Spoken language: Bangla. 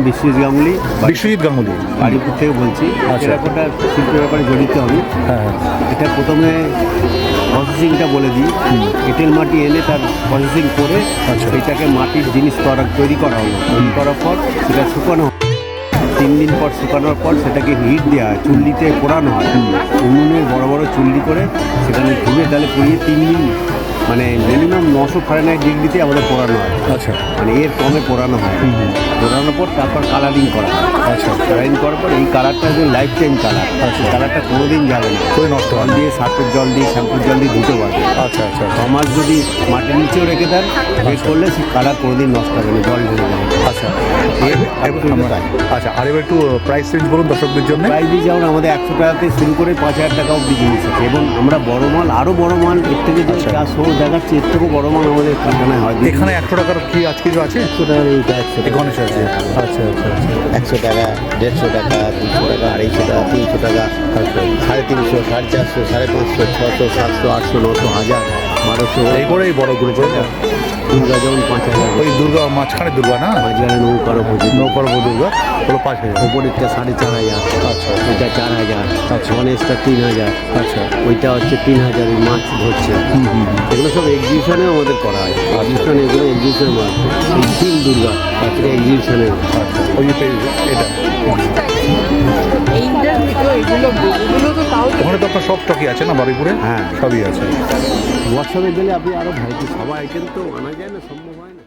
বিশ্বজিৎ গাঙ্গুলি। বিশ্বজিৎ গাঙ্গুলি বাড়িপুর থেকে বলছি। টেরাকোটা শিল্পের ব্যাপারে জড়িত আমি। হ্যাঁ। এটা প্রথমে প্রসেসিংটা বলে দিই। এঁটেল মাটি এনে তার প্রসেসিং করে সেইটাকে মাটির জিনিস তৈরি করা হলো। তৈরি করার পর সেটা শুকানো হয়। 3 দিন পর শুকানোর পর সেটাকে হিট দেওয়া হয়, চুল্লিতে পোড়ানো হয়। উনুনে বড় বড় চুল্লি করে সেখানে ধুয়ে তাহলে পুড়িয়ে 3 দিন মানে মিনিমাম 900 ফারেনহাইট ডিগ্রিতে আমাদের পোড়ানো হয়। আচ্ছা, মানে এর কমে পোড়ানো হয়। পোড়ানোর পর তারপর কালারিং করা হয়। আচ্ছা, কালারিং করার পর এই কালারটা যে লাইফ টাইম কালার, সেই কালারটা কোনো দিন যাবে না। করে নষ্ট জল দিয়ে সার্ফের জল দিয়ে শ্যাম্পুর জল দিয়ে ধুতে পারবে। আচ্ছা আচ্ছা 6 মাস যদি মাটির নিচেও রেখে দেন বেক করলে সেই কালার কোনোদিন নষ্ট হবে না, জল ঢেলে যাবে। আচ্ছা আচ্ছা, আর এবার একটু প্রাইস রেঞ্জ বলুন দর্শকদের জন্য। প্রাইস দিয়ে যেমন আমাদের 100 টাকাতে শুরু করে 5000 টাকা অবধি জিনিস আছে, এবং আমরা বড় মাল আরও বড় মাল এর থেকে যে যা শো দেখাচ্ছি এর থেকেও বড় মাল আমাদের কারখানায় হয়। এখানে 100 টাকার কি আজকে যে আছে? 100 টাকার এইটা 100 টাকা গণেশ আছে। আচ্ছা আচ্ছা আচ্ছা 100 টাকা, 150 টাকা, 200 টাকা, 250 টাকা, 300 টাকা, 350, 450, 550, 600, 700, 800, 900, 1000, 1200। এই করে এই বড়গুলো করে দুর্গা যেমন 5000, ওই দুর্গা মাঝখানে দুর্গা না, মাঝখানে নৌকারও পুজো, নৌকর দুর্গা হলো 5000। ওপরেরটা 4500। আচ্ছা এটা 4000। আচ্ছা। গণেশটা 3000। আচ্ছা ওইটা হচ্ছে 3000, ওই মাছ ধরছে। এগুলো সব এক্সিবিশনেও আমাদের করা হয়। এক্সিবিশন, এগুলো এক্সিবিশনের মাছ। এই তিন দুর্গা এটা এক্সিবিশনের। আচ্ছা, ওই যে এটা ওখানে তো আপনার সব স্টকই আছে না বারুইপুরে? হ্যাঁ, সবই আছে। হোয়াটসঅ্যাপে গেলে আপনি আরও ভ্যারাইটি, সবাই আইটেম তো আনা যায় না, সম্ভব হয় না।